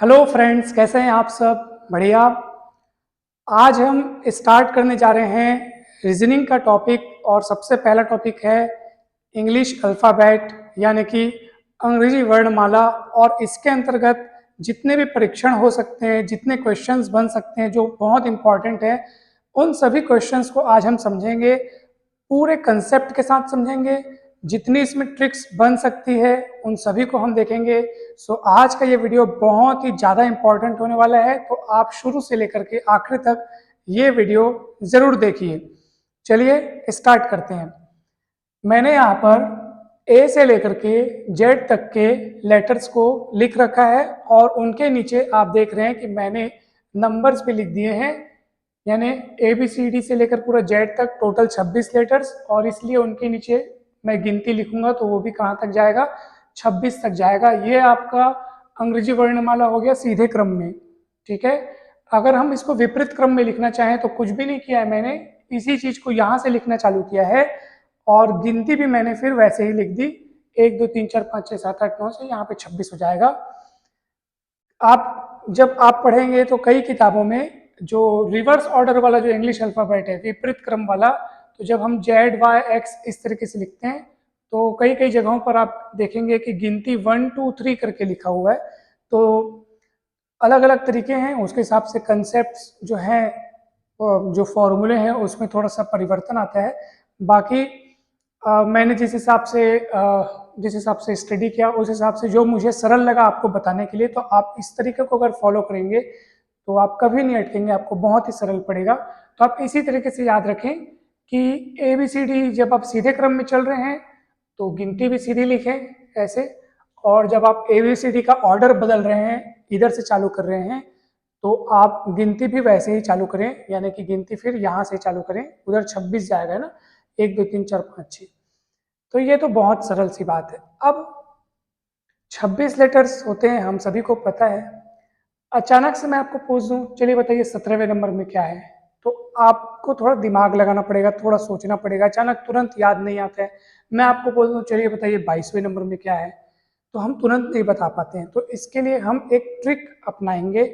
Hello friends, कैसे हैं आप सब? बढ़िया। आज हम स्टार्ट करने जा रहे हैं रीजनिंग का टॉपिक और सबसे पहला टॉपिक है इंग्लिश अल्फ़ाबेट यानी कि अंग्रेजी वर्णमाला। और इसके अंतर्गत जितने भी परीक्षण हो सकते हैं, जितने क्वेश्चंस बन सकते हैं जो बहुत इंपॉर्टेंट है, उन सभी क्वेश्चंस को आज हम समझेंगे, पूरे कंसेप्ट के साथ समझेंगे। जितनी इसमें ट्रिक्स बन सकती है उन सभी को हम देखेंगे। सो आज का ये वीडियो बहुत ही ज़्यादा इंपॉर्टेंट होने वाला है, तो आप शुरू से लेकर के आखिर तक ये वीडियो ज़रूर देखिए। चलिए स्टार्ट करते हैं। मैंने यहाँ पर ए से लेकर के जेड तक के लेटर्स को लिख रखा है और उनके नीचे आप देख रहे हैं कि मैंने नंबर्स भी लिख दिए हैं, यानी ए बी सी डी से लेकर पूरा जेड तक टोटल 26 लेटर्स, और इसलिए उनके नीचे मैं गिनती लिखूंगा तो वो भी कहाँ तक जाएगा, 26 तक जाएगा। ये आपका अंग्रेजी वर्णमाला हो गया सीधे क्रम में, ठीक है। अगर हम इसको विपरीत क्रम में लिखना चाहें तो कुछ भी नहीं किया है मैंने, इसी चीज को यहाँ से लिखना चालू किया है और गिनती भी मैंने फिर वैसे ही लिख दी, 1 2 3 4 5 6 7 8 9 से यहाँ पे 26 हो जाएगा। आप जब आप पढ़ेंगे तो कई किताबों में जो रिवर्स ऑर्डर वाला जो इंग्लिश अल्फ़ाबेट है, विपरीत क्रम वाला, तो जब हम जेड वाई एक्स इस तरीके से लिखते हैं तो कई कई जगहों पर आप देखेंगे कि गिनती 1 2 3 करके लिखा हुआ है। तो अलग अलग तरीके हैं, उसके हिसाब से कंसेप्ट जो हैं, जो फॉर्मूले हैं उसमें थोड़ा सा परिवर्तन आता है। बाकी मैंने जिस हिसाब से स्टडी किया उस हिसाब से जो मुझे सरल लगा आपको बताने के लिए, तो आप इस तरीके को अगर फॉलो करेंगे तो आप कभी नहीं अटकेंगे, आपको बहुत ही सरल पड़ेगा। तो आप इसी तरीके से याद रखें कि ए बी सी डी जब आप सीधे क्रम में चल रहे हैं तो गिनती भी सीधी लिखें ऐसे, और जब आप ए बी सी डी का ऑर्डर बदल रहे हैं, इधर से चालू कर रहे हैं, तो आप गिनती भी वैसे ही चालू करें, यानी कि गिनती फिर यहाँ से चालू करें, उधर 26 जाएगा ना, 1 2 3 4 5 6। तो ये तो बहुत सरल सी बात है। अब 26 लेटर्स होते हैं, हम सभी को पता है। अचानक से मैं आपको पूछ दूं, चलिए बताइए 17वें नंबर में क्या है, तो आपको थोड़ा दिमाग लगाना पड़ेगा, थोड़ा सोचना पड़ेगा, अचानक तुरंत याद नहीं आता है। मैं आपको बोल दूं चलिए बताइए 22वें नंबर में क्या है, तो हम तुरंत नहीं बता पाते हैं। तो इसके लिए हम एक ट्रिक अपनाएंगे,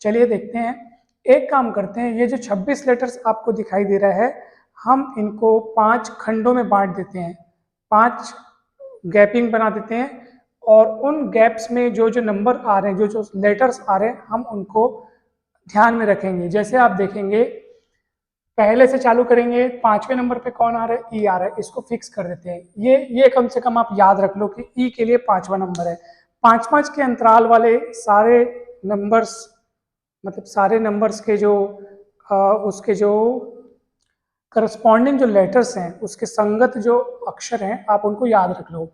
चलिए देखते हैं। एक काम करते हैं, ये जो 26 लेटर्स आपको दिखाई दे रहा है, हम इनको 5 खंडों में बांट देते हैं, 5 गैपिंग बना देते हैं, और उन गैप्स में जो जो नंबर आ रहे हैं, जो जो लेटर्स आ रहे हैं, हम उनको ध्यान में रखेंगे। जैसे आप देखेंगे, पहले से चालू करेंगे, 5वें नंबर पे कौन आ रहा है, ई आ रहा है, इसको फिक्स कर देते हैं। ये कम से कम आप याद रख लो कि ई के लिए 5वां नंबर है। 5 के अंतराल वाले सारे नंबर्स, मतलब सारे नंबर्स के जो उसके जो करस्पॉन्डिंग जो लेटर्स हैं, उसके संगत जो अक्षर हैं, आप उनको याद रख लो।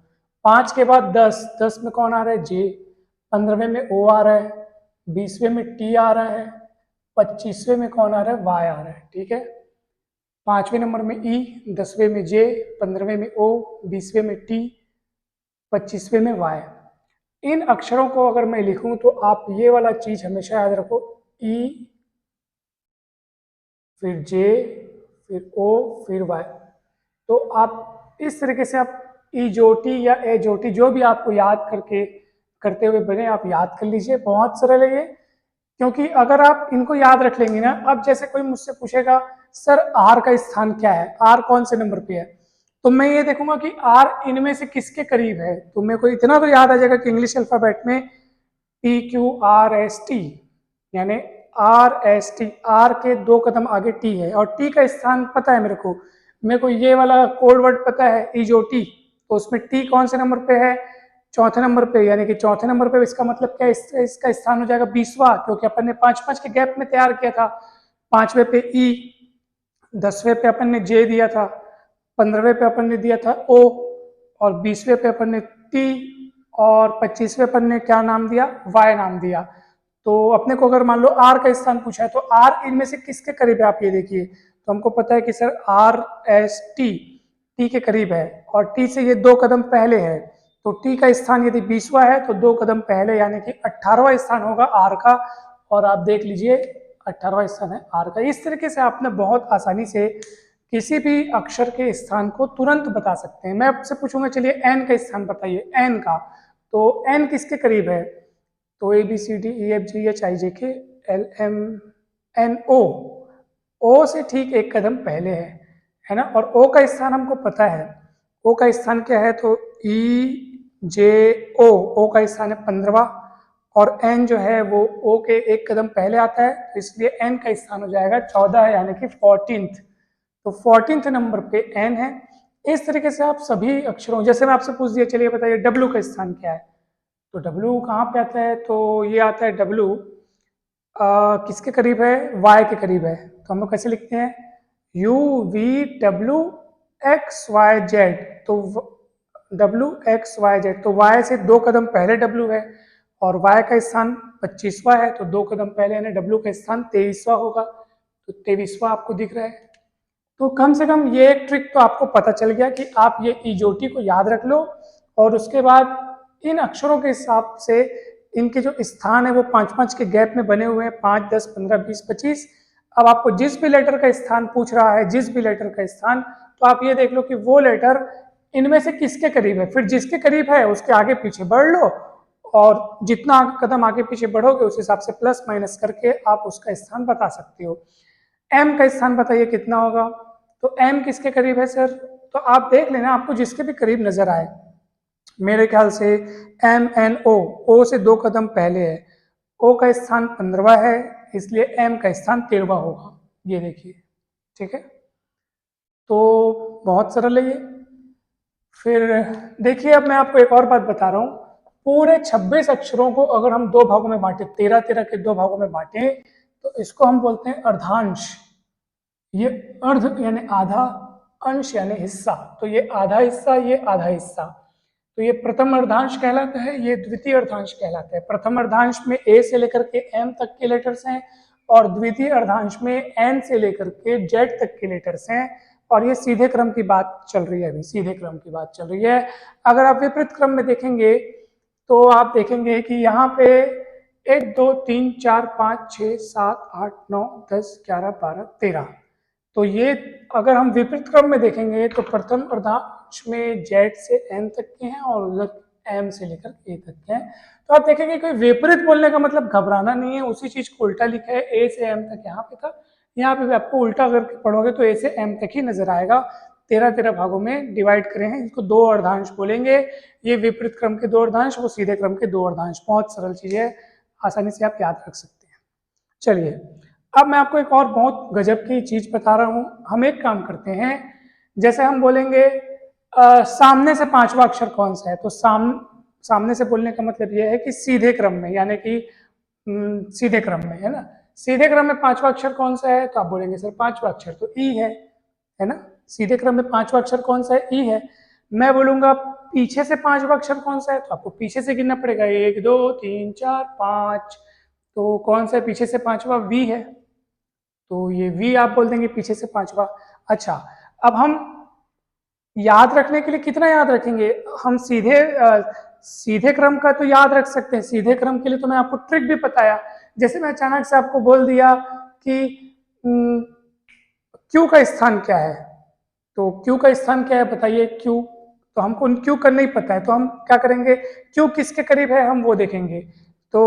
5 के बाद 10, 10 में कौन आ रहा है, जे। 15वें में ओ आ रहा है, 20वें में टी आ रहा है, 25वें में कौन आ रहा है, वाई आ रहा है, ठीक है। 5वें नंबर में ई, 10वें में जे, 15वें में ओ, 20वें में टी, 25वें में वाई। इन अक्षरों को अगर मैं लिखूं तो आप ये वाला चीज हमेशा याद रखो, ई फिर जे फिर ओ फिर वाई। तो आप इस तरीके से आप ई जोटी या ए जोटी जो भी आपको याद करके करते हुए बने, आप याद कर लीजिए, बहुत सरल है ये। क्योंकि अगर आप इनको याद रख लेंगे ना, अब जैसे कोई मुझसे पूछेगा सर आर का स्थान क्या है, आर कौन से नंबर पे है, तो मैं ये देखूंगा कि आर इनमें से किसके करीब है। तो मेरे को इतना तो याद आ जाएगा कि इंग्लिश अल्फाबेट में P Q R S T, यानी आर एस टी, आर के 2 कदम आगे टी है, और टी का स्थान पता है मेरे को ये वाला कोड वर्ड पता है, ई जो टी, तो उसमें टी कौन से नंबर पे है, 4थे नंबर पे, यानी कि 4थे नंबर पे इसका मतलब क्या है, इसका स्थान हो जाएगा 20वां, क्योंकि अपन ने 5 के गैप में तैयार किया था। 5वें पे ई, 10वें पे अपन ने जे दिया था, 15वें पे अपन ने दिया था ओ, और 20वें पे अपन ने टी, और 25वें अपन ने क्या नाम दिया, वाई नाम दिया। तो अपने को अगर मान लो आर का स्थान पूछा है, तो आर इनमें से किसके करीब है, आप ये देखिए। तो हमको पता है कि sir R S T, T के करीब है, और टी से ये 2 कदम पहले है। तो टी का स्थान यदि 20वां है तो 2 कदम पहले, यानी कि 18वां स्थान होगा आर का। और आप देख लीजिए 18वां स्थान है आर का। इस तरीके से आपने बहुत आसानी से किसी भी अक्षर के स्थान को तुरंत बता सकते हैं। मैं आपसे पूछूंगा चलिए एन का स्थान बताइए, एन का, तो एन किसके करीब है, तो A B C D E F G H I J K L M N O, O से ठीक एक कदम पहले है ना। और ओ का स्थान हमको पता है, ओ का स्थान क्या है, तो ई जे ओ का स्थान है 15वां, और एन जो है वो ओ के एक कदम पहले आता है, तो इसलिए एन का स्थान हो जाएगा 14 है, यानी कि 14th। तो 14th नंबर पे एन है। इस तरीके से आप सभी अक्षरों, जैसे मैं आपसे पूछ दिया, चलिए बताइए डब्ल्यू का स्थान क्या है, तो डब्ल्यू कहाँ पे आता है, तो ये आता है डब्ल्यू किसके करीब है, वाई के करीब है। तो हम लोग कैसे लिखते हैं, U V W X Y Z, तो डब्ल्यू एक्स वाई जेड, तो वाई से 2 कदम पहले डब्ल्यू है, और वाई का स्थान 25वां है, तो 2 कदम पहले यानी डब्ल्यू का स्थान 23वां होगा, तो 23वां आपको दिख रहा है। तो कम से कम ये एक ट्रिक तो आपको पता चल गया कि आप ये इजोटी को याद रख लो, और उसके बाद इन अक्षरों के हिसाब से इनके जो स्थान है वो 5-5 के गैप में बने हुए हैं, 5, 10, 15, 20, 25। अब आपको जिस भी लेटर का स्थान पूछ रहा है, जिस भी लेटर का स्थान, तो आप ये देख लो कि वो लेटर इनमें से किसके करीब है, फिर जिसके करीब है उसके आगे पीछे बढ़ लो, और जितना कदम आगे पीछे बढ़ोगे उस हिसाब से प्लस माइनस करके आप उसका स्थान बता सकते हो। एम का स्थान बताइए कितना होगा, तो एम किसके करीब है सर, तो आप देख लेना, आपको जिसके भी करीब नजर आए। मेरे ख्याल से एम एन ओ से 2 कदम पहले है, ओ का स्थान 15वां है, इसलिए एम का स्थान 13वां होगा, ये देखिए, ठीक है। तो बहुत सरल है ये। फिर देखिए, अब मैं आपको एक और बात बता रहा हूँ, पूरे 26 अक्षरों को अगर हम 2 भागों में बांटे, 13-13 के 2 भागों में बांटे, तो इसको हम बोलते हैं अर्धांश। ये अर्ध यानी आधा, अंश यानी हिस्सा, तो ये आधा हिस्सा, ये आधा हिस्सा, तो ये प्रथम अर्धांश कहलाता है, ये द्वितीय अर्धांश कहलाता है। प्रथम अर्धांश में ए से लेकर के एम तक के लेटर्स हैं, और द्वितीय अर्धांश में एन से लेकर के जेड तक के लेटर्स हैं, और ये सीधे क्रम की बात चल रही है, अभी सीधे क्रम की बात चल रही है। अगर आप विपरीत क्रम में देखेंगे तो आप देखेंगे कि यहाँ पे 1 2 3 4 5 6 7 8 9 10 11 12 13, तो ये अगर हम विपरीत क्रम में देखेंगे तो प्रथम अर्धांश में जेड से एन तक के हैं, और उधर एम से लेकर ए तक के हैं। तो आप देखेंगे कोई विपरीत बोलने का मतलब घबराना नहीं है, उसी चीज को उल्टा लिखा है, ए से एम तक यहाँ पे था, यहाँ पे भी आपको उल्टा अगर पढ़ोगे तो ए से एम तक ही नजर आएगा। 13-13 भागों में डिवाइड करे हैं, इसको 2 अर्धांश बोलेंगे। ये विपरीत क्रम के 2 अर्धांश, वो सीधे क्रम के 2 अर्धांश। बहुत सरल चीज है, आसानी से आप याद रख सकते हैं। चलिए, अब मैं आपको एक और बहुत गजब की चीज बता रहा हूं। हम एक काम करते हैं, जैसे हम बोलेंगे सामने से 5वां अक्षर कौन सा है, तो सामने से बोलने का मतलब यह है कि सीधे क्रम में, यानी कि सीधे क्रम में, है ना। सीधे क्रम में 5वां अक्षर कौन सा है, तो आप बोलेंगे सर 5वां अक्षर तो ई है ना। सीधे क्रम में 5वां अक्षर कौन सा है, ई है। मैं बोलूंगा पीछे से 5वां अक्षर कौन सा है, तो आपको पीछे से गिनना पड़ेगा, 1 2 3 4 5, तो कौन सा है पीछे से 5वां, वी है, तो ये वी आप बोल देंगे पीछे से 5वां। अच्छा, अब हम याद रखने के लिए कितना याद रखेंगे, हम सीधे क्रम का तो याद रख सकते हैं। सीधे क्रम के लिए तो मैं आपको ट्रिक भी बताया, जैसे मैं अचानक से आपको बोल दिया कि क्यू का स्थान क्या है, तो क्यू का स्थान क्या है बताइए, क्यू, तो हमको क्यू का नहीं पता है, तो हम क्या करेंगे, क्यू किसके करीब है हम वो देखेंगे। तो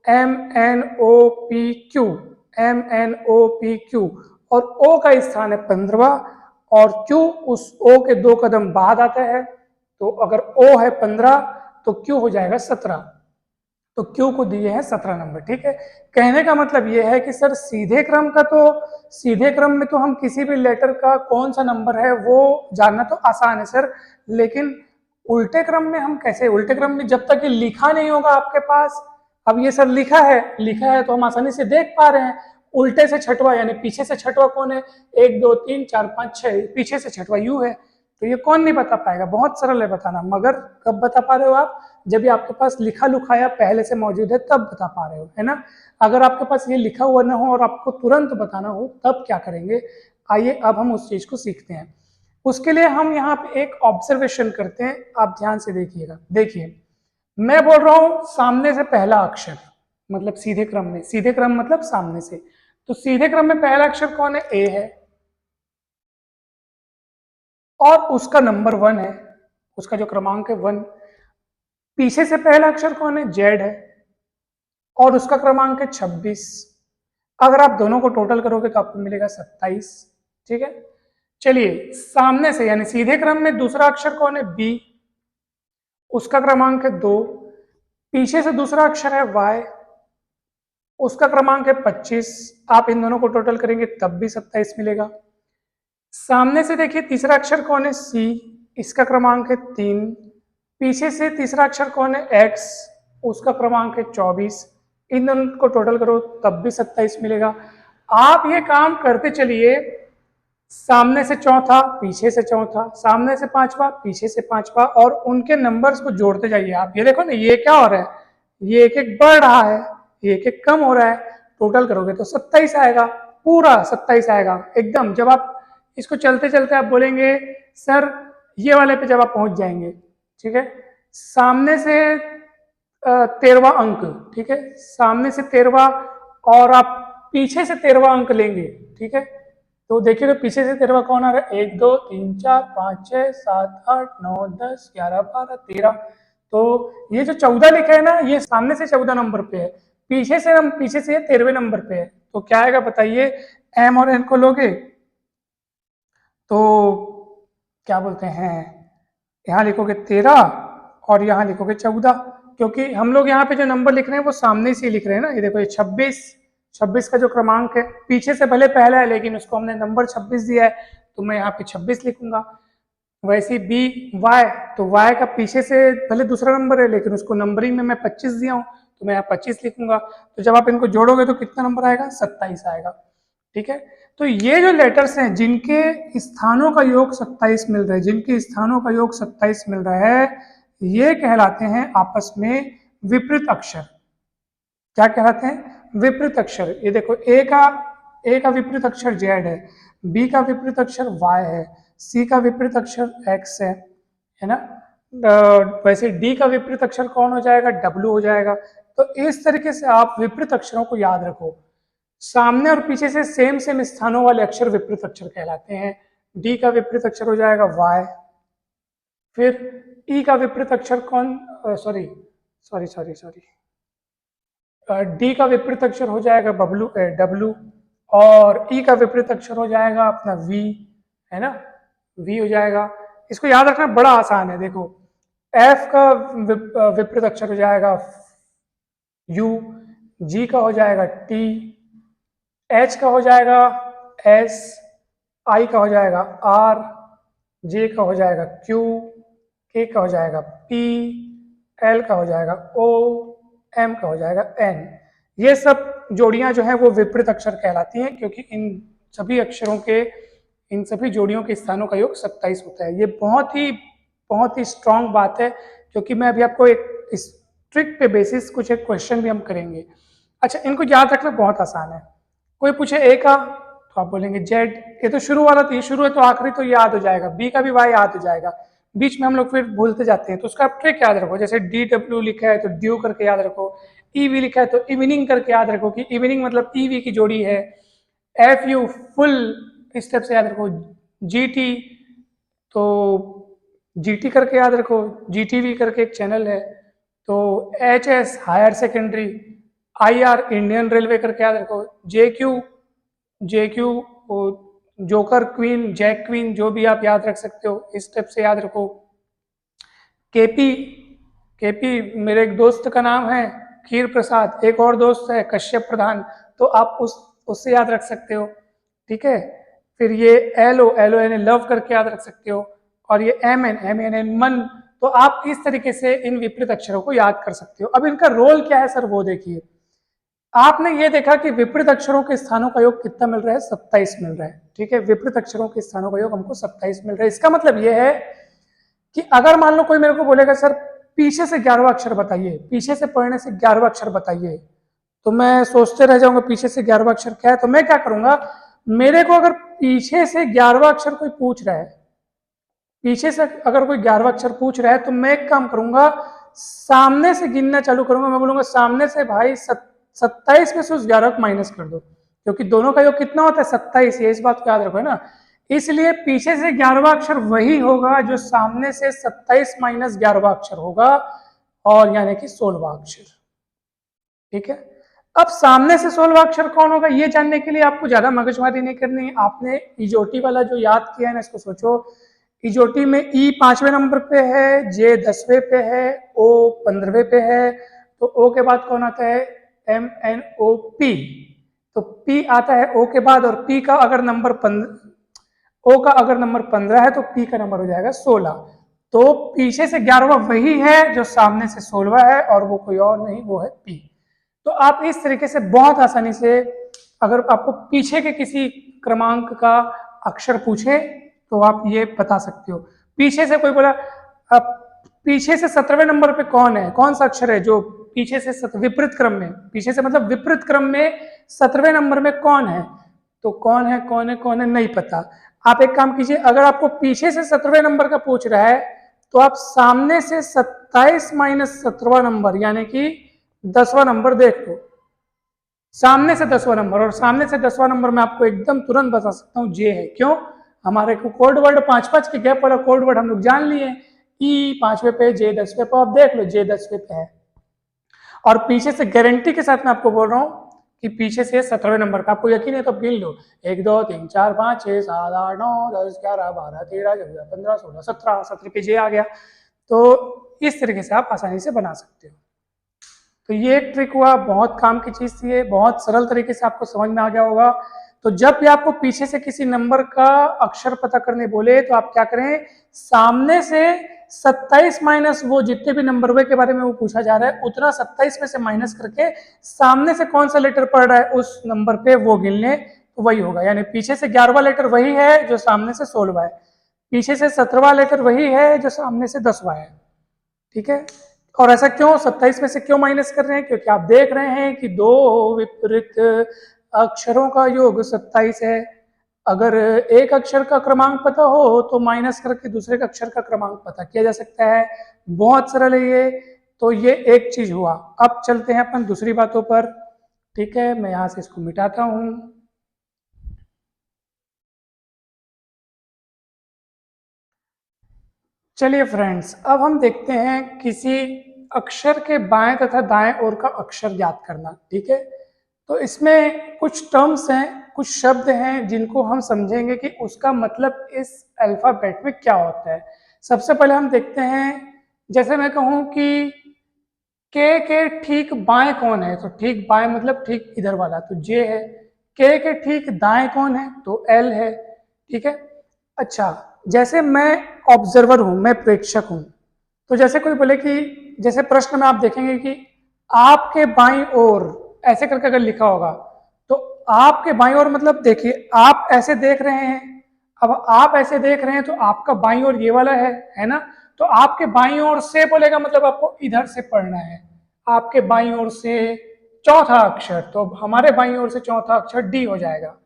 M N O P Q, M N O P Q, और ओ का स्थान है 15वां, और क्यू उस ओ के 2 कदम बाद आता है, तो अगर ओ है 15 तो क्यू हो जाएगा 17, तो क्यू को दिए हैं 17 नंबर, ठीक है। कहने का मतलब यह है कि सर सीधे क्रम का तो, सीधे क्रम में तो हम किसी भी लेटर का कौन सा नंबर है वो जानना तो आसान है सर, लेकिन उल्टे क्रम में हम कैसे, उल्टे क्रम में जब तक ये लिखा नहीं होगा आपके पास, अब ये सर लिखा है तो हम आसानी से देख पा रहे हैं, उल्टे से छठवां यानी पीछे से छठवां कौन है, 1 2 3 4 5 6, पीछे से छठवां यू है, तो ये कौन नहीं बता पाएगा, बहुत सरल है बताना, मगर कब बता पा रहे हो आप, जब ये आपके पास लिखा लुखाया पहले से मौजूद है तब बता पा रहे हो, है ना। अगर आपके पास ये लिखा हुआ ना हो और आपको तुरंत बताना हो तब क्या करेंगे, आइए अब हम उस चीज को सीखते हैं। उसके लिए हम यहाँ पे एक ऑब्जर्वेशन करते हैं, आप ध्यान से देखिएगा। देखिए, मैं बोल रहा हूं सामने से पहला अक्षर, मतलब सीधे क्रम में, सीधे क्रम मतलब सामने से, तो सीधे क्रम में पहला अक्षर कौन है, ए है, और उसका नंबर 1 है, उसका जो क्रमांक है 1। पीछे से पहला अक्षर कौन है, जेड है, और उसका क्रमांक है 26। अगर आप दोनों को टोटल करोगे तो आपको मिलेगा 27। ठीक है, चलिए सामने से यानी सीधे क्रम में दूसरा अक्षर कौन है? बी, उसका क्रमांक है 2। पीछे से दूसरा अक्षर है वाई, उसका क्रमांक है 25। आप इन दोनों को टोटल करेंगे तब भी 27 मिलेगा। सामने से देखिए तीसरा अक्षर कौन है? सी, इसका क्रमांक है 3। पीछे से तीसरा अक्षर कौन है? एक्स, उसका क्रमांक है 24। इन दोनों को टोटल करो तब भी 27 मिलेगा। आप ये काम करते चलिए, सामने से चौथा, पीछे से चौथा, सामने से पांचवा, पीछे से पांचवा, और उनके नंबर्स को जोड़ते जाइए। आप ये देखो ना, ये क्या हो रहा है, ये एक एक बढ़ रहा है, ये एक एक कम हो रहा है। टोटल करोगे तो 27 आएगा, पूरा 27 आएगा एकदम। जब आप इसको चलते चलते आप बोलेंगे सर ये वाले पे जब आप पहुंच जाएंगे, ठीक है, सामने से 13वां अंक, ठीक है, सामने से 13वां और आप पीछे से 13वां अंक लेंगे, ठीक है, तो देखिए तो पीछे से 13वां कौन आ रहा है? 1 2 3 4 5 6 7 8 9 10 11 12 13। तो ये जो 14 लिखा है ना, ये सामने से 14 नंबर पे है, पीछे से ये 13वें नंबर पे है। तो क्या आएगा बताइए? एम और एन को लोगे तो क्या बोलते हैं, यहाँ लिखोगे 13 और यहाँ लिखोगे 14, क्योंकि हम लोग यहाँ पे जो नंबर लिख रहे हैं वो सामने से लिख रहे हैं ना। ये देखो, ये 26 का जो क्रमांक है, पीछे से भले पहला है लेकिन उसको हमने नंबर 26 दिया है, तो मैं यहाँ पे 26 लिखूंगा। वैसे बी वाई, तो वाई का पीछे से भले दूसरा नंबर है लेकिन उसको नंबरिंग में मैं 25 दिया हूँ, तो मैं यहाँ 25 लिखूंगा। तो जब आप इनको जोड़ोगे तो कितना नंबर आएगा? 27 आएगा। ठीक है, तो ये जो लेटर्स हैं जिनके स्थानों का योग 27 मिल रहा है, जिनके स्थानों का योग 27 मिल रहा है, ये कहलाते हैं आपस में विपरीत अक्षर। क्या कहलाते हैं? विपरीत अक्षर। ये देखो, ए का विपरीत अक्षर जेड है, बी का विपरीत अक्षर वाई है, सी का विपरीत अक्षर एक्स है ना। वैसे डी का विपरीत अक्षर कौन हो जाएगा? डब्ल्यू हो जाएगा। तो इस तरीके से आप विपरीत अक्षरों को याद रखो। सामने और पीछे से सेम स्थानों वाले अक्षर विपरीत अक्षर कहलाते हैं। डी का विपरीत अक्षर हो जाएगा वाई, फिर ई का विपरीत अक्षर कौन? सॉरी, डी का विपरीत अक्षर हो जाएगा डब्ल्यू, और ई का विपरीत अक्षर हो जाएगा अपना वी, है ना, वी हो जाएगा। इसको याद रखना बड़ा आसान है। देखो, एफ का विपरीत अक्षर हो जाएगा यू, जी का हो जाएगा टी, एच का हो जाएगा एस, आई का हो जाएगा आर, जे का हो जाएगा क्यू, के का हो जाएगा पी, एल का हो जाएगा ओ, एम का हो जाएगा एन। ये सब जोड़ियां जो हैं वो विपरीत अक्षर कहलाती हैं, क्योंकि इन सभी अक्षरों के, इन सभी जोड़ियों के स्थानों का योग 27 होता है। ये बहुत ही स्ट्रांग बात है, क्योंकि मैं अभी आपको एक इस ट्रिक पे बेसिस कुछ एक क्वेश्चन भी हम करेंगे। अच्छा, इनको याद रखना बहुत आसान है। कोई पूछे ए का तो आप बोलेंगे जेड, ये तो शुरू वाला, तो ये शुरू है तो आखिरी तो याद हो जाएगा। बी का भी वाई याद हो जाएगा, बीच में हम लोग फिर भूलते जाते हैं, तो उसका आप ट्रिक याद रखो। जैसे डी डब्ल्यू लिखा है तो ड्यू करके याद रखो, ईवी लिखा है तो इवनिंग करके याद रखो कि इवनिंग मतलब ईवी की जोड़ी है। एफ यू फुल स्टेप से याद रखो। जी टी तो जीटी करके याद रखो, जीटीवी करके एक चैनल है। तो H S higher secondary, I R Indian railway करके याद रखो। J Q joker queen, jack queen, जो भी आप याद रख सकते हो इस स्टेप से याद रखो। केपी मेरे एक दोस्त का नाम है खीर प्रसाद, एक और दोस्त है कश्यप प्रधान, तो आप उससे याद रख सकते हो। ठीक है, फिर ये एलो यानी लव करके याद रख सकते हो, और ये एम एन मन। तो आप इस तरीके से इन विपरीत अक्षरों को याद कर सकते हो। अब इनका रोल क्या है सर, वो देखिए। आपने ये देखा कि विपरीत अक्षरों के स्थानों का योग कितना मिल रहा है? 27 मिल रहा है। ठीक है, विपरीत अक्षरों के स्थानों का योग हमको 27 मिल रहा है। इसका मतलब ये है कि अगर मान लो कोई मेरे को बोलेगा सर पीछे से 11वां अक्षर बताइए, पीछे से पढ़ने से 11वां अक्षर बताइए, तो मैं सोचते रह जाऊंगा पीछे से 11वां अक्षर क्या है। तो मैं क्या करूंगा, मेरे को अगर पीछे से 11वां अक्षर कोई पूछ रहा है, पीछे से अगर कोई 11वां अक्षर पूछ रहा है, तो मैं एक काम करूंगा, सामने से गिनना चालू करूंगा। मैं बोलूंगा सामने से भाई 27 में से उस 11 को माइनस कर दो, क्योंकि दोनों का योग कितना होता है? 27। ये इस बात को याद रखो है ना। इसलिए पीछे से 11वां अक्षर वही होगा जो सामने से 27 माइनस 11वां अक्षर होगा, और यानी कि 16वां अक्षर। ठीक है। अब सामने से 16वां अक्षर कौन होगा ये जानने के लिए आपको ज्यादा मगजमारी नहीं करनी। आपने इजोटी वाला जो याद किया है ना, इसको सोचो। इजोटी में ई 5वें नंबर पे है, जे 10वें पे है, ओ 15वें पे है, तो ओ के बाद कौन आता है? M N O P. तो पी आता है ओ के बाद, और पी का अगर नंबर 15, ओ का अगर नंबर 15 है तो पी का नंबर हो जाएगा 16। तो पीछे से 11वां वही है जो सामने से 16वां है, और वो कोई और नहीं, वो है पी। तो आप इस तरीके से बहुत आसानी से, अगर आपको पीछे के किसी क्रमांक का अक्षर पूछे तो आप ये बता सकते हो। पीछे से कोई बोला, अब पीछे से 17वें नंबर पे कौन है, कौन सा अक्षर है जो पीछे से विपरीत क्रम में, पीछे से मतलब विपरीत क्रम में 17वें नंबर में कौन है, तो कौन है कौन है कौन है, नहीं पता। आप एक काम कीजिए, अगर आपको पीछे से 17वें नंबर का पूछ रहा है तो आप सामने से 27 माइनस 17वां नंबर यानी कि 10वां नंबर देख लो। सामने से 10वां नंबर, और सामने से 10वां नंबर मैं आपको एकदम तुरंत बता सकता हूं जे है। क्यों? हमारे को कोड वर्ड 5-5 के गैप वाला कोड वर्ड हम लोग जान लिए। ई 5वें पे, जे 10वें पे, आप देख लो जे 10वें पे है। और पीछे से गारंटी के साथ मैं आपको बोल रहा हूं कि पीछे से 17वें नंबर का, आपको यकीन है तो गिन लो, 1 2 3 4 5 6 7 8 9 10 11 12 13 14 15 16 17, 17 पे जे आ गया। तो इस तरीके से आप आसानी से बना सकते हो। तो ये एक ट्रिक हुआ, बहुत काम की चीज थी, बहुत सरल तरीके से आपको समझ में आ गया होगा। तो जब भी आपको पीछे से किसी नंबर का अक्षर पता करने बोले तो आप क्या करें, सामने से 27 माइनस वो जितने भी नंबर वे के बारे में वो पूछा जा रहा है उतना 27 में से माइनस करके सामने से कौन सा लेटर पड़ रहा है उस नंबर पे वो गिन लें, तो वही होगा। यानी पीछे से 11वां लेटर वही है जो सामने से 16वां है, पीछे से 17वां लेटर वही है जो सामने से 10वां है। ठीक है। और ऐसा क्यों, 27 में से क्यों माइनस कर रहे हैं? क्योंकि आप देख रहे हैं कि दो विपरीत अक्षरों का योग 27 है। अगर एक अक्षर का क्रमांक पता हो तो माइनस करके दूसरे अक्षर का क्रमांक पता किया जा सकता है। बहुत सरल है ये। तो ये एक चीज हुआ। अब चलते हैं अपन दूसरी बातों पर। ठीक है, मैं यहां से इसको मिटाता हूं। चलिए फ्रेंड्स, अब हम देखते हैं किसी अक्षर के बाएं तथा दाएं ओर का अक्षर ज्ञात करना। ठीक है। तो इसमें कुछ टर्म्स हैं, कुछ शब्द हैं जिनको हम समझेंगे कि उसका मतलब इस अल्फाबेट में क्या होता है। सबसे पहले हम देखते हैं, जैसे मैं कहूं कि के ठीक बाएं कौन है, तो ठीक बाएं मतलब ठीक इधर वाला, तो जे है। के ठीक दाएं कौन है, तो एल है। ठीक है। अच्छा, जैसे मैं ऑब्जर्वर हूं, मैं प्रेक्षक हूं, तो जैसे कोई बोले कि, जैसे प्रश्न में आप देखेंगे कि आपके बाईं ओर ऐसे करके अगर लिखा होगा, तो आपके बाईं ओर मतलब देखिए आप ऐसे देख रहे हैं। अब आप ऐसे देख रहे हैं तो आपका बाईं ओर ये वाला है ना। तो आपके बाईं ओर से बोलेगा मतलब आपको इधर से पढ़ना है। आपके बाईं ओर से चौथा अक्षर, तो हमारे बाईं ओर से चौथा अक्षर डी हो जाएगा।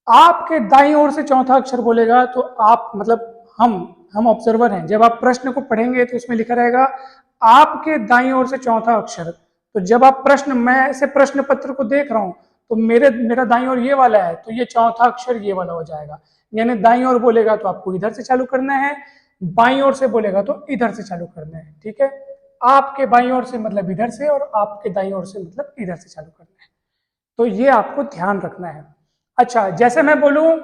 आपके दाईं ओर से चौथा अक्षर बोलेगा तो आप मतलब हम ऑब्जर्वर हैं। जब आप प्रश्न को पढ़ेंगे तो इसमें लिखा रहेगा आपके दाईं ओर से चौथा अक्षर। तो जब आप प्रश्न, मैं ऐसे प्रश्न पत्र को देख रहा हूं तो मेरा दाईं ओर ये वाला है, तो ये चौथा अक्षर ये वाला हो जाएगा। यानी दाईं ओर बोलेगा तो आपको इधर से चालू करना है, बाईं ओर से बोलेगा तो इधर से चालू करना है। ठीक है। आपके बाईं ओर से मतलब इधर से, और आपके दाईं ओर से मतलब इधर से चालू करना है। तो ये आपको ध्यान रखना है। अच्छा, जैसे मैं बोलूं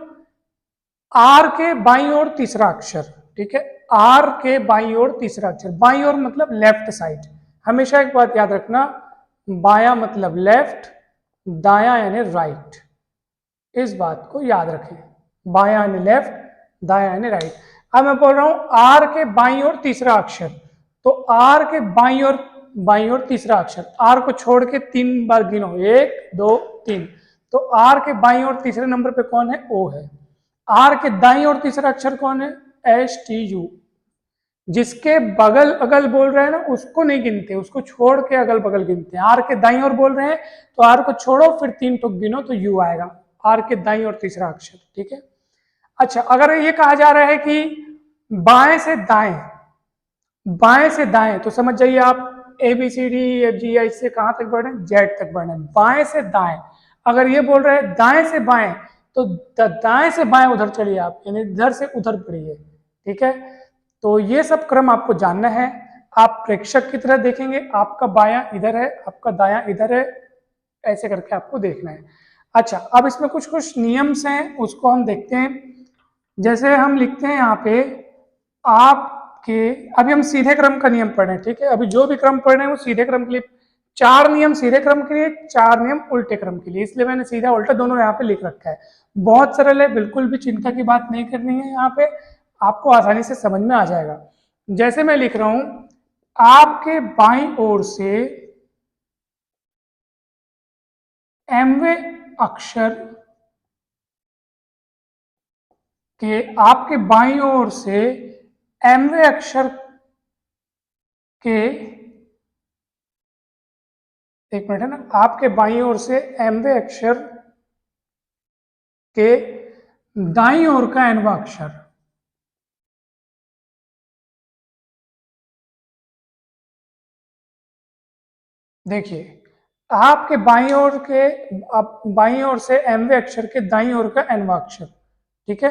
आर के बाईं ओर तीसरा अक्षर। ठीक है। आर के बाईं ओर तीसरा अक्षर, बाईं ओर मतलब लेफ्ट साइड। हमेशा एक बात याद रखना, बाया मतलब लेफ्ट, दाया यानी राइट। इस बात को याद रखें, बाया यानी लेफ्ट, दाया यानी राइट। अब मैं बोल रहा हूं आर के बाईं ओर तीसरा अक्षर, तो आर के बाईं ओर तीसरा अक्षर, आर को छोड़ के 3 बार गिनो, 1 2 3। तो आर के बाईं ओर तीसरे नंबर पे कौन है, ओ है। आर के दाईं ओर तीसरा अक्षर कौन है, एस टी यू। जिसके बगल अगल बोल रहे हैं ना उसको नहीं गिनते, उसको छोड़ के अगल बगल गिनते हैं। आर के दाईं ओर बोल रहे हैं तो आर को छोड़ो फिर 3 ठोक गिनो तो यू आएगा। आर के दाईं ओर तीसरा अक्षर। ठीक है। अच्छा, अगर ये कहा जा रहा है कि बाएं से दाएं, बाएं से दाएं, तो समझ जाइए आप ABCDEFG से कहां तक बढ़े, जेड तक बढ़े। बाएं से दाएं, अगर ये बोल रहे हैं दाएं से बाएं, तो दाएं से बाएं उधर चलिए आप, यानी इधर से उधर बढ़िए। ठीक है। तो ये सब क्रम आपको जानना है। आप प्रेक्षक की तरह देखेंगे, आपका बायां इधर है, आपका दायां इधर है, ऐसे करके आपको देखना है। अच्छा, अब इसमें कुछ कुछ नियम्स हैं, उसको हम देखते हैं। जैसे हम लिखते हैं यहाँ पे आपके, अभी हम सीधे क्रम का नियम पढ़ रहे हैं, ठीक है। अभी जो भी क्रम पढ़ रहे हैं वो सीधे क्रम के लिए, 4 नियम सीधे क्रम के लिए, 4 नियम उल्टे क्रम के लिए, इसलिए मैंने सीधा उल्टा दोनों यहाँ पे लिख रखा है। बहुत सरल है, बिल्कुल भी चिंता की बात नहीं करनी है, यहाँ पे आपको आसानी से समझ में आ जाएगा। जैसे मैं लिख रहा हूं, आपके बाईं ओर से mवें अक्षर के, आपके बाईं ओर से mवें अक्षर के, एक मिनट है ना, आपके बाईं ओर से mवें अक्षर के दाईं ओर का nवां अक्षर, देखिए आपके बाईं ओर के, आप बाईं ओर से mवें अक्षर के दाईं ओर का nवां अक्षर, ठीक है।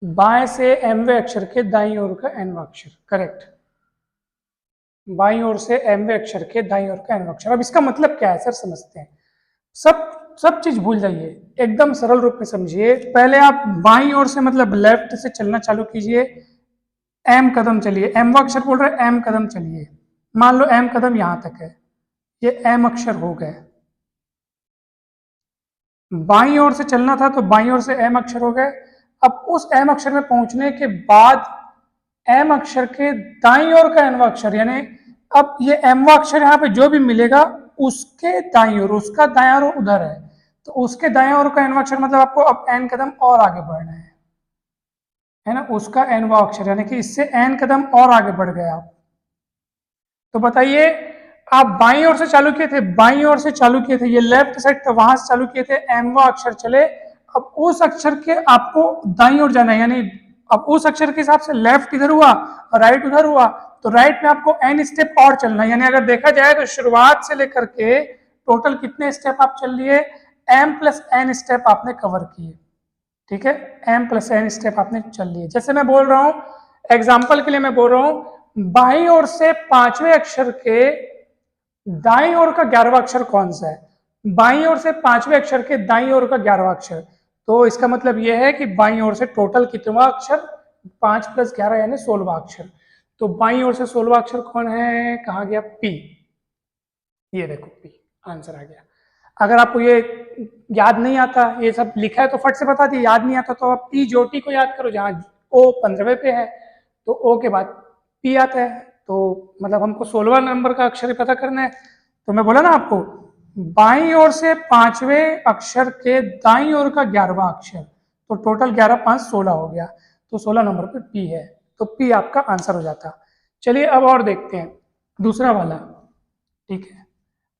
बाएं से mवें अक्षर के दाईं ओर का nवां अक्षर, करेक्ट। बाईं ओर से mवें अक्षर के दाईं ओर का nवां अक्षर। अब इसका मतलब क्या है सर, समझते हैं। सब चीज भूल जाइए, एकदम सरल रूप में समझिए। पहले आप बाईं ओर से मतलब लेफ्ट से चलना चालू कीजिए, m कदम चलिए, mवां अक्षर बोल रहा है m कदम चलिए, मान लो m कदम यहां तक है, ये m अक्षर हो गए। बाईं ओर से चलना था तो बाईं ओर से m अक्षर हो गए। अब उस m अक्षर में पहुंचने के बाद m अक्षर के दाईं ओर का nवां अक्षर, यानी अब ये mवां अक्षर यहाँ पे जो भी मिलेगा उसके दाईं ओर, उसका दायां ओर उधर है, तो उसके दाएं ओर का nवां अक्षर मतलब आपको अब n कदम और आगे बढ़ना है ना, उसका nवां अक्षर, यानी कि इससे n कदम और आगे बढ़ गए आप। तो बताइए, आप बाईं ओर से चालू किए थे, बाईं ओर से चालू किए थे, ये लेफ्ट साइड था, वहां से चालू किए थे, mवां अक्षर चले, अब उस अक्षर के आपको दाईं ओर जाना है, यानी अब उस अक्षर के हिसाब से लेफ्ट इधर हुआ और राइट उधर हुआ, तो राइट में आपको n स्टेप और चलना है। यानी अगर देखा जाए तो शुरुआत से लेकर के टोटल कितने स्टेप आप चल लिए, m+n स्टेप आपने कवर किए, ठीक है। m+n स्टेप आपने चल लिए। जैसे मैं बोल रहा हूं, एग्जाम्पल के लिए मैं बोल रहा हूं, बाईं ओर से 5वें अक्षर के दाईं ओर का 11वां अक्षर कौन सा है, बाईं ओर से 5वें अक्षर के दाईं ओर का 11वां अक्षर, तो इसका मतलब यह है कि बाईं ओर से टोटल कितवा अक्षर, 5 + 11 यानी 16वां अक्षर। तो बाईं ओर से 16वां अक्षर कौन है, कहा गया P, ये देखो P आंसर आ गया। अगर आपको ये याद नहीं आता, ये सब लिखा है तो फट से बता दिए, याद नहीं आता तो आप P ज्योति को याद करो, जहां O 15वें पे है तो O के बाद P आता है, तो मतलब हमको 16वां नंबर का अक्षर पता करना है। तो मैं बोला ना आपको, बाईं ओर से 5वें अक्षर के दाईं ओर का 11वां अक्षर, तो टोटल 11 5 16 हो गया, तो 16 नंबर पे P है, तो P आपका आंसर हो जाता। चलिए अब और देखते हैं दूसरा वाला, ठीक है।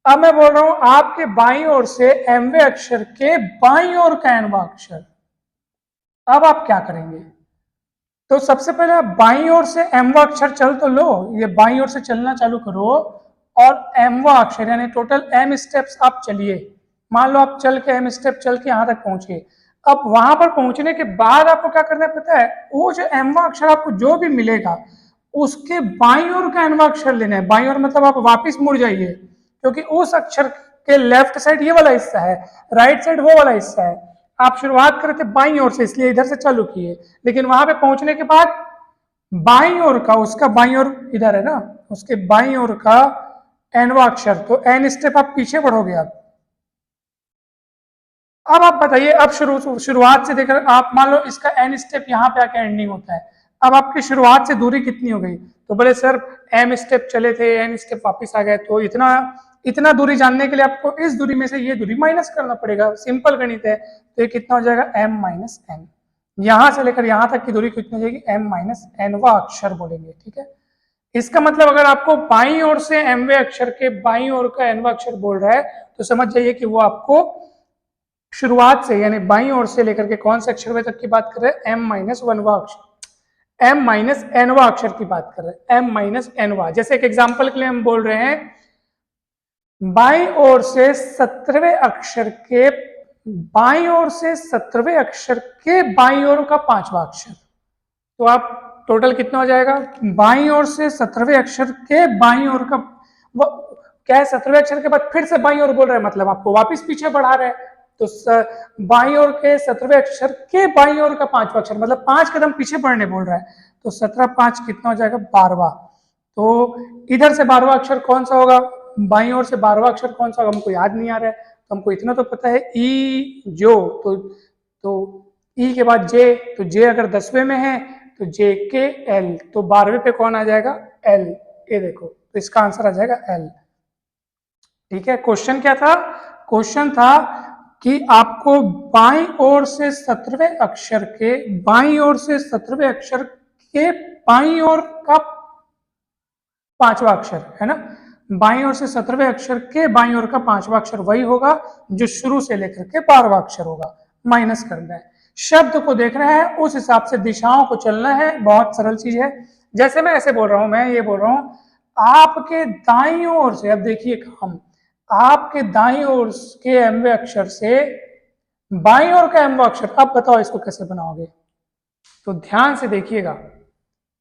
अब मैं बोल रहा हूं, आपके बाईं ओर से mवें अक्षर के बाईं ओर का nवां अक्षर, अब आप क्या करेंगे, तो सबसे पहले आप बाईं ओर से mवां अक्षर चल तो लो, ये बाईं ओर से चलना चालू करो और mवां अक्षर यानी टोटल m स्टेप्स आप चलिए। मान लो आप चल के m स्टेप चल के यहां तक पहुंचे, अब वहां पर पहुंचने के बाद आपको क्या करना है पता है, वो जो mवां अक्षर आपको जो भी मिलेगा उसके बाईं ओर का nवां अक्षर लेना है। बाईं ओर मतलब आप वापिस मुड़ जाइए, क्योंकि उस अक्षर के लेफ्ट साइड ये वाला हिस्सा है, राइट साइड वो वाला हिस्सा है। आप शुरुआत करे थे बाईं ओर से, इसलिए इधर से चालू किए, लेकिन वहां पे पहुंचने के बाद बाईं ओर का, उसका बाईं ओर इधर है ना, उसके बाईं ओर का nवां अक्षर, तो n स्टेप आप पीछे बढ़ोगे। अब आप बताइए, अब शुरुआत से देखकर आप मान लो इसका n स्टेप यहाँ पे आके एंडिंग होता है, अब आपकी शुरुआत से दूरी कितनी हो गई, तो बोले सर m स्टेप चले थे, n स्टेप वापस आ गए, तो इतना दूरी जानने के लिए आपको इस दूरी में से ये दूरी माइनस करना पड़ेगा, सिंपल गणित है। तो ये कितना हो जाएगा, m-n, यहां से लेकर यहां तक की दूरी कितनी हो जाएगी, m-nवां अक्षर बोलेंगे, ठीक है। इसका मतलब अगर आपको बाईं ओर से mवें अक्षर के बाईं ओर का nवां अक्षर बोल रहा है, तो समझ जाइए कि वो आपको शुरुआत से यानी बाईं ओर से लेकर के कौन से अक्षर तक की बात कर रहे हैं, m-1वां अक्षर, m-nवां अक्षर की बात कर रहे हैं, m-nवां। जैसे एक एग्जांपल के लिए हम बोल रहे हैं, बाईं ओर से 17वें अक्षर के, बाईं ओर से 17वें अक्षर के बाईं ओर का 5वां अक्षर, तो आप टोटल कितना हो जाएगा, बाईं ओर से 17वें अक्षर के बाईं ओर का क्या है, 17वें अक्षर के बाद फिर से बाईं ओर बोल रहे हैं, मतलब आपको वापस पीछे बढ़ा रहे हैं। तो बाईं ओर के 17वें अक्षर के बाईं ओर का 5वां अक्षर, मतलब 5 कदम पीछे बढ़ने बोल रहा है। तो 17 5 कितना हो जाएगा, 12वां। तो इधर से 12वां अक्षर कौन सा होगा, बाईं ओर से 12वां अक्षर कौन सा होगा, हमको याद नहीं आ रहा है। तो हमको इतना तो पता है ई जो, तो ई के बाद जे, तो जे अगर 10वें में है तो जे के एल, तो 12वें पे कौन आ जाएगा, एल। ये देखो, तो इसका आंसर आ जाएगा एल। ठीक है, क्वेश्चन क्या था, क्वेश्चन था कि आपको बाईं ओर से 17वें अक्षर के, बाईं ओर से 17वें अक्षर के बाईं ओर का 5वां अक्षर है ना, बाईं ओर से 17वें अक्षर के बाईं ओर का 5वां अक्षर वही होगा जो शुरू से लेकर के 12वां अक्षर होगा। माइनस करना है, शब्द को देखना है, उस हिसाब से दिशाओं को चलना है, बहुत सरल चीज है। जैसे मैं ऐसे बोल रहा हूं, मैं ये बोल रहा हूं आपके दाईं ओर से, अब देखिए हम, आपके दाईं ओर के एमवे अक्षर से बाईं ओर का एमवा अक्षर, अब बताओ इसको कैसे बनाओगे। तो ध्यान से देखिएगा,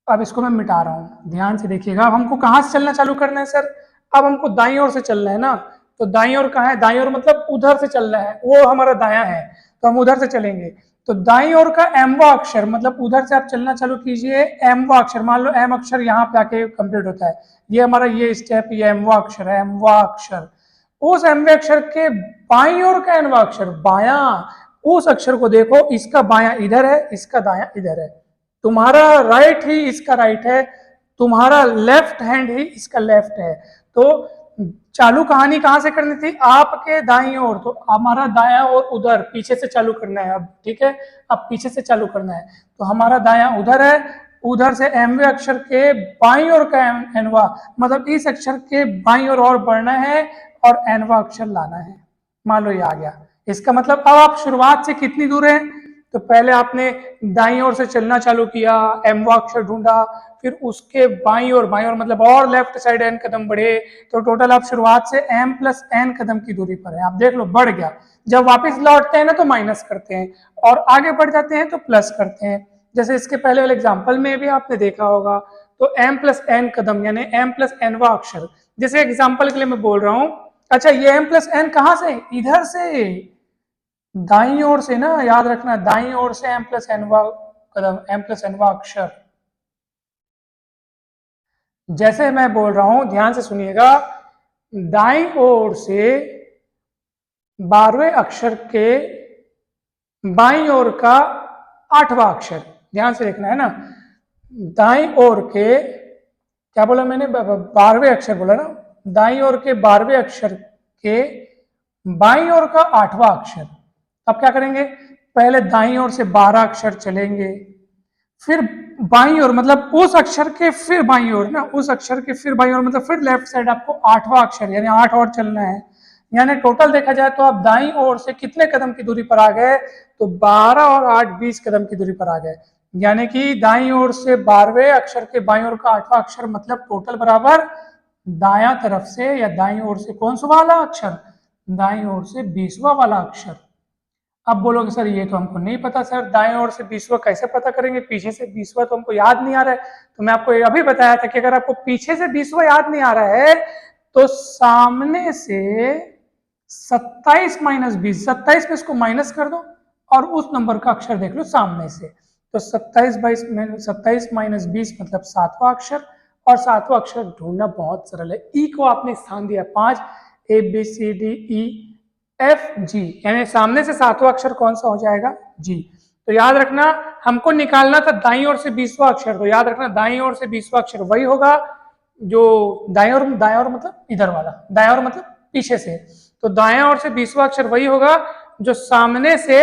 अब इसको मैं मिटा रहा हूं, ध्यान से देखिएगा। अब हमको कहां से चलना चालू करना है सर, अब हमको दाईं ओर से चलना है ना, तो दाईं ओर कहां है, दाईं ओर मतलब उधर से चलना है, वो हमारा दायां है, तो हम उधर से चलेंगे। तो दाईं ओर का एमवा अक्षर, मतलब उधर से आप चलना चालू कीजिए, एमवा अक्षर, मान लो एम अक्षर यहाँ पे आके कंप्लीट होता है, ये हमारा ये स्टेप, ये एमवा अक्षर है, एमवा अक्षर। उस एमवे अक्षर के बाईं ओर का एनवा अक्षर बायां, उस अक्षर को देखो, इसका बायां इधर है, इसका दायां इधर है, तुम्हारा राइट ही इसका राइट है, तुम्हारा लेफ्ट हैंड ही इसका लेफ्ट है। तो चालू कहानी कहां से करनी थी, आपके दाईं ओर, तो हमारा दायां और उधर पीछे से चालू करना है अब, ठीक है, अब पीछे से चालू करना है। तो हमारा दायां उधर है, उधर से एमवे अक्षर के बाईं ओर का एनवा, मतलब इस अक्षर के बाईं ओर और बढ़ना है और एनवा अक्षर लाना है। मान लो ये आ गया, इसका मतलब अब आप शुरुआत से कितनी दूर है, तो पहले आपने दाईं ओर से चलना चालू किया, एमवा अक्षर ढूंढा, फिर उसके बाईं ओर मतलब और लेफ्ट साइड एन कदम बढ़े, तो टोटल आप शुरुआत से एम प्लस एन कदम की दूरी पर है। आप देख लो बढ़ गया, जब वापस लौटते हैं ना तो माइनस करते हैं, और आगे बढ़ जाते हैं तो प्लस करते हैं। जैसे इसके पहले वाले एग्जाम्पल में भी आपने देखा होगा, तो एम प्लस एन कदम यानी एम प्लस एनवा अक्षर, जैसे एग्जाम्पल के लिए मैं बोल रहा हूं, अच्छा ये एम प्लस एन कहां से, इधर से, दाईं ओर से ना, याद रखना, दाईं ओर से एम प्लस एनवा कदम, एम प्लस एनवा अक्षर। जैसे मैं बोल रहा हूं ध्यान से सुनिएगा, दाईं ओर से 12वें अक्षर के बाईं ओर का 8वां अक्षर, ध्यान से देखना है ना, दाईं ओर के, क्या बोला मैंने, 12वें अक्षर बोला ना, दाईं ओर के 12वें अक्षर के बाईं ओर का 8वां अक्षर। अब क्या करेंगे, पहले दाईं ओर से 12 अक्षर चलेंगे, फिर बाईं ओर मतलब उस अक्षर के फिर बाईं ओर ना, उस अक्षर के फिर बाईं ओर मतलब फिर लेफ्ट साइड आपको 8वां अक्षर यानी 8 और चलना है। यानी टोटल देखा जाए तो आप दाईं ओर से कितने कदम की दूरी पर आ गए, तो 12 और 8 20 कदम की दूरी पर आ गए। यानी कि दाईं ओर से 12वें अक्षर के बाईं ओर का 8वां अक्षर, मतलब टोटल बराबर दायां तरफ से या दाईं ओर से कौन सा वाला अक्षर, दाईं ओर से 20वां वाला अक्षर। अब बोलोगे सर ये तो हमको नहीं पता, सर दाएं ओर से 20वां कैसे पता करेंगे, पीछे से 20वां तो हमको याद नहीं आ रहा है। तो मैं आपको अभी बताया था कि अगर आपको पीछे से 20वां याद नहीं आ रहा है, तो सामने से 27 माइनस 20, 27 में इसको माइनस कर दो और उस नंबर का अक्षर देख लो सामने से। तो 27 माइनस 20 मतलब 7वां अक्षर, और 7वां अक्षर ढूंढना बहुत सरल है। ई को आपने स्थान दिया 5, A B C D E F G, यानी सामने से 7वां अक्षर कौन सा हो जाएगा, जी। तो याद रखना हमको निकालना था दाईं ओर से 20वां अक्षर, तो याद रखना दाईं ओर से 20वां अक्षर वही होगा जो दाएं ओर मतलब इधर वाला, दाएं ओर मतलब पीछे से, तो दाएं ओर से 20वां अक्षर वही होगा जो सामने से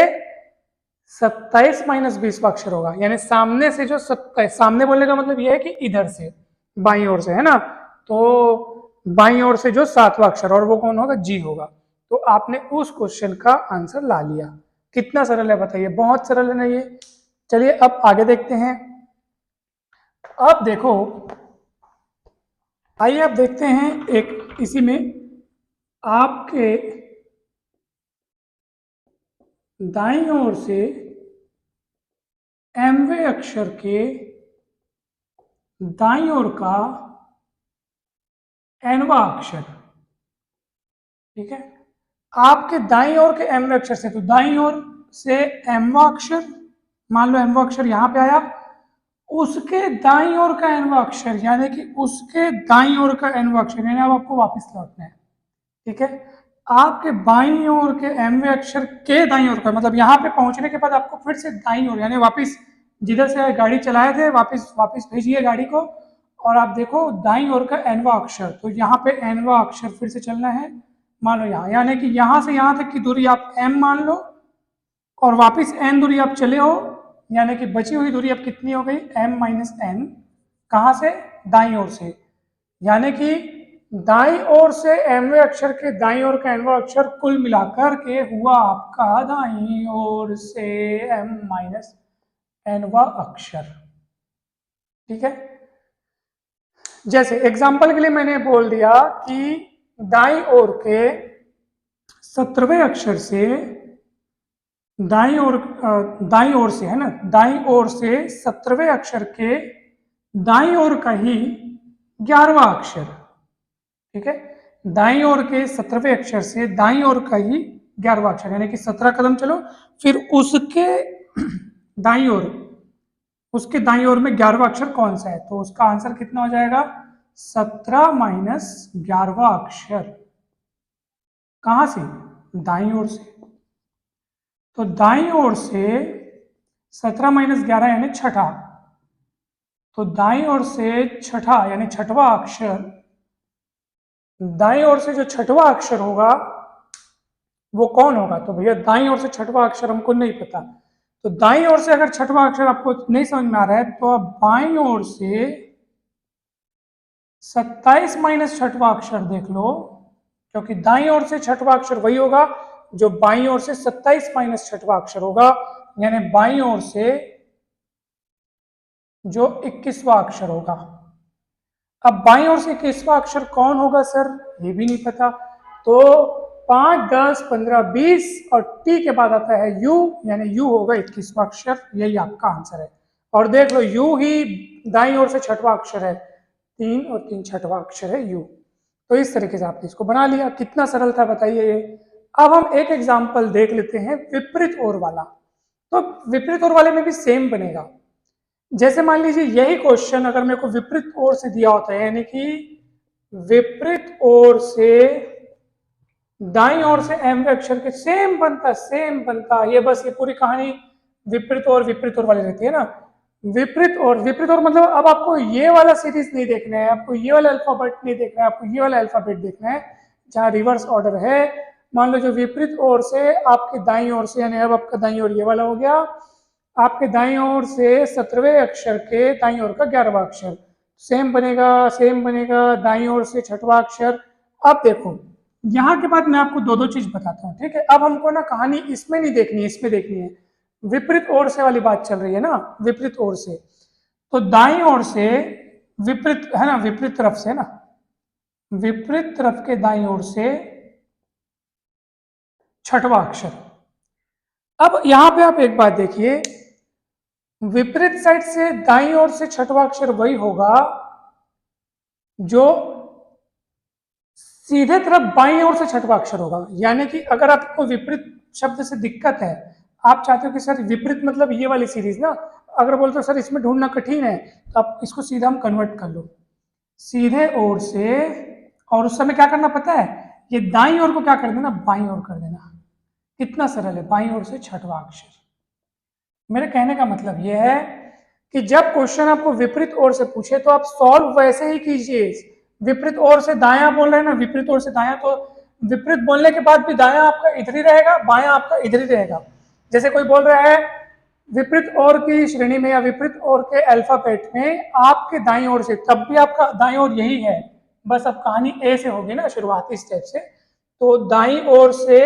27 माइनस 20वां अक्षर होगा। यानी सामने से जो 27, सामने बोलने का मतलब यह है कि इधर से बाईं ओर से है ना, तो बाईं ओर से जो 7वां अक्षर, और वो कौन होगा, जी होगा। तो आपने उस क्वेश्चन का आंसर ला लिया। कितना सरल है बताइए, बहुत सरल है ना ये। चलिए अब आगे देखते हैं। अब देखो, आइए अब देखते हैं एक इसी में आपके दाईं ओर से एमवे अक्षर के दाईं ओर का nवां अक्षर, ठीक है। आपके दाईं ओर के mवें अक्षर से, तो दाईं ओर से mवां अक्षर, मान लो mवां अक्षर यहां पे आया, उसके दाईं ओर का nवां अक्षर, यानी कि उसके दाईं ओर का nवां अक्षर, यानी अब आपको वापस लौटना है, ठीक है। आपके बाईं ओर के mवें अक्षर के दाईं ओर का, मतलब यहाँ पे पहुंचने के बाद आपको फिर से दाईं ओर, यानी वापस जिधर से गाड़ी चलाए थे वापस वापस भेजिए गाड़ी को, और आप देखो दाईं ओर का nवां अक्षर, तो यहाँ पे nवां अक्षर फिर से चलना है, मान लो यहाँ, यानी कि यहाँ से यहाँ तक की दूरी आप m मान लो, और वापस n दूरी आप चले हो, यानी कि बची हुई दूरी अब कितनी हो गई, m माइनस n, कहाँ से, दाईं ओर से, यानी कि दाईं ओर से mवें अक्षर के दाईं ओर का nवां अक्षर कुल मिलाकर के हुआ आपका दाईं ओर से m माइनस nवां अक्षर, ठीक है। जैसे एग्जाम्पल के लिए मैंने बोल दिया कि दाईं ओर के 17वें अक्षर से दाईं ओर से है ना, दाईं ओर से 17वें अक्षर के दाईं ओर का ही 11वां अक्षर, ठीक है। दाईं ओर के 17वें अक्षर से दाईं ओर का ही 11वां अक्षर, यानी कि 17 कदम चलो, फिर उसके दाईं ओर, उसके दाईं ओर में 11वां अक्षर कौन सा है, तो उसका आंसर कितना हो जाएगा, 17 माइनस 11वां अक्षर, कहां से, दाईं ओर से, तो दाईं ओर से 17 माइनस 11 यानी छठा, तो दाईं ओर से छठा यानी छठवां अक्षर, दाईं ओर से जो छठवां अक्षर होगा वो कौन होगा, तो भैया दाईं ओर से छठवां अक्षर हमको नहीं पता, तो दाईं ओर से अगर छठवां अक्षर आपको नहीं समझ में आ रहा है, तो अब बाईं ओर से 27 माइनस छठवां अक्षर देख लो, क्योंकि दाईं ओर से छठवां अक्षर वही होगा जो बाईं ओर से 27 माइनस छठवां अक्षर होगा, यानी बाईं ओर से जो 21वां अक्षर होगा। अब बाईं ओर से 21वां अक्षर कौन होगा सर, ये भी नहीं पता, तो 5, 10, 15, 20 और टी के बाद आता है यू, यानी यू होगा 21वां अक्षर, यही आपका आंसर है। और देख लो यू ही दाईं ओर से छठवां अक्षर है, 3 और 3 छठवां अक्षर है यू, तो इस तरीके से आपने इसको बना लिया, कितना सरल था बताइए ये। अब हम एक एग्जाम्पल देख लेते हैं विपरीत ओर वाला, तो विपरीत ओर वाले में भी सेम बनेगा। जैसे मान लीजिए यही क्वेश्चन अगर मेरे को विपरीत ओर से दिया होता है, यानी कि विपरीत ओर से दाईं ओर से m अक्षर के, सेम बनता, ये बस ये पूरी कहानी विपरीत और वाली रहती है ना। विपरीत और मतलब अब आपको ये वाला सीरीज नहीं देखना है, आपको ये वाला अल्फाबेट नहीं देखना है, आपको ये वाला अल्फाबेट देखना है जहां रिवर्स ऑर्डर है। मान लो जो विपरीत ओर से आपके दाईं ओर से, यानी अब आपका दाईं ओर ये वाला हो गया, आपके दाईं ओर से 17वें अक्षर के दाईं ओर का 11वां अक्षर, सेम बनेगा दाईं ओर से छठवां अक्षर। अब देखो यहाँ के बाद मैं आपको दो चीज बताता हूँ, ठीक है। अब हमको ना कहानी इसमें नहीं देखनी है, इसमें देखनी है, विपरीत ओर से वाली बात चल रही है ना, विपरीत ओर से, तो दाईं ओर से विपरीत है ना, विपरीत तरफ से ना, विपरीत तरफ के दाईं ओर से छठवां अक्षर। अब यहां पे आप एक बात देखिए, विपरीत साइड से दाईं ओर से छठवां अक्षर वही होगा जो सीधे तरफ बाईं ओर से छठवां अक्षर होगा, यानी कि अगर आपको विपरीत शब्द से दिक्कत है, आप चाहते हो कि सर विपरीत मतलब ये वाली सीरीज ना, अगर बोलते हो सर इसमें ढूंढना कठिन है, तो आप इसको सीधा हम कन्वर्ट कर लो, सीधे ओर से, और उस समय क्या करना पता है, ये दाईं ओर को क्या कर देना, बाईं ओर कर देना, कितना सरल है, बाईं ओर से छठवां अक्षर। मेरे कहने का मतलब यह है कि जब क्वेश्चन आपको विपरीत ओर से पूछे तो आप सॉल्व वैसे ही कीजिए, विपरीत ओर से दायां बोल रहे हैं ना, विपरीत ओर से दायां, तो विपरीत बोलने के बाद भी दायां आपका इधर ही रहेगा, बायां आपका इधर ही रहेगा। जैसे कोई बोल रहा है विपरीत ओर की श्रेणी में या विपरीत ओर के अल्फाबेट में आपके दाईं ओर से, तब भी आपका दाईं ओर यही है, बस अब कहानी ए से होगी ना शुरुआती स्टेप से, तो दाईं ओर से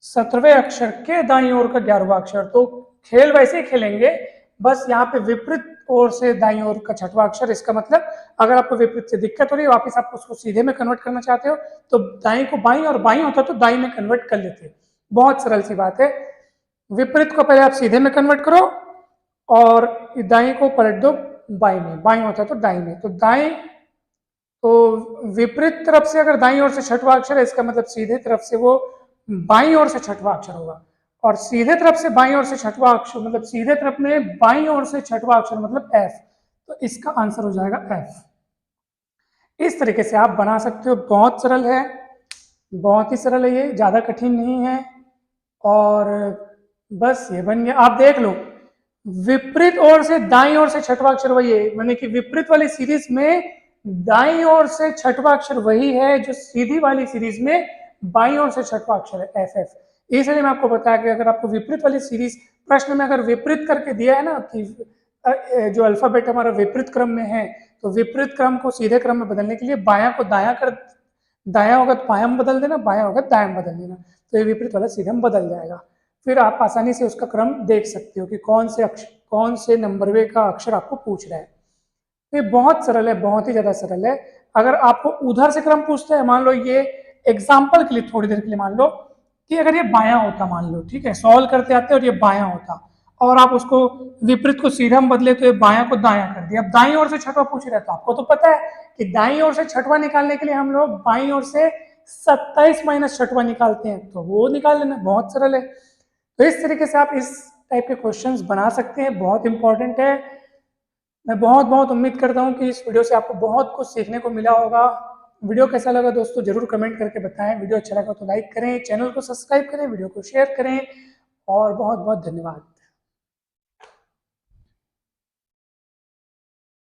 17वें अक्षर के दाईं ओर का 11वां अक्षर, तो खेल वैसे ही खेलेंगे, बस यहाँ पे विपरीत ओर से दाईं ओर का छठवां अक्षर। इसका मतलब अगर आपको विपरीत से दिक्कत हो रही है, वापस आप उसको सीधे में कन्वर्ट करना चाहते हो, तो दाईं को बाईं और बाईं होता तो दाईं में कन्वर्ट कर लेते, बहुत सरल सी बात है। विपरीत को पहले आप सीधे में कन्वर्ट करो और दाईं को पलट दो बाई में, बाई होता है तो दाई में, तो दाई, तो विपरीत तरफ से अगर दाई ओर से छठवां अक्षर है, इसका मतलब सीधे तरफ से वो बाई ओर से छठवां अक्षर होगा, और सीधे तरफ से बाई ओर से छठवां अक्षर मतलब सीधे तरफ में बाई ओर से छठवां अक्षर मतलब एफ, तो इसका आंसर हो जाएगा एफ। इस तरीके से आप बना सकते हो, बहुत सरल है, बहुत ही सरल है, ये ज्यादा कठिन नहीं है। और बस ये बन गया, आप देख लो, विपरीत ओर से दाईं ओर से छठवां अक्षर वही है, माने कि विपरीत वाली सीरीज में दाईं ओर से छठवां अक्षर वही है जो सीधी वाली सीरीज में बाईं ओर से छठवां अक्षर है, एफ एफ। इसलिए मैं आपको बताया कि अगर आपको विपरीत वाली सीरीज प्रश्न में अगर विपरीत करके दिया है ना कि जो अल्फाबेट हमारा विपरीत क्रम में है, तो विपरीत क्रम को सीधे क्रम में बदलने के लिए बायां को दायां कर, दायां होगा तो बायां में बदल देना, बायां होगा तो दायां में बदल देना, तो ये विपरीत वाला सीधे में बदल जाएगा। फिर आप आसानी से उसका क्रम देख सकते हो कि कौन से नंबरवे का अक्षर आपको पूछ रहा है। तो ये बहुत सरल है, बहुत ही ज्यादा सरल है। अगर आपको उधर से क्रम पूछते हैं, मान लो ये एग्जाम्पल के लिए थोड़ी देर के लिए मान लो कि अगर ये बायां होता, मान लो ठीक है, सॉल्व करते आते और ये बायां होता, और आप उसको विपरीत को सीधा में बदले तो ये बायां को दायां कर दिया। अब दाईं ओर से छठवां पूछ रहे तो आपको तो पता है कि दाईं ओर से छठवां निकालने के लिए हम लोग बाईं ओर से 27 माइनस छठवां निकालते हैं, तो वो निकाल लेना, बहुत सरल है। तो इस तरीके से आप इस टाइप के क्वेश्चंस बना सकते हैं, बहुत इंपॉर्टेंट है। मैं बहुत बहुत उम्मीद करता हूं कि इस वीडियो से आपको बहुत कुछ सीखने को मिला होगा। वीडियो कैसा लगा दोस्तों जरूर कमेंट करके बताएं, वीडियो अच्छा लगा तो लाइक करें, चैनल को सब्सक्राइब करें, वीडियो को शेयर करें, और बहुत बहुत धन्यवाद।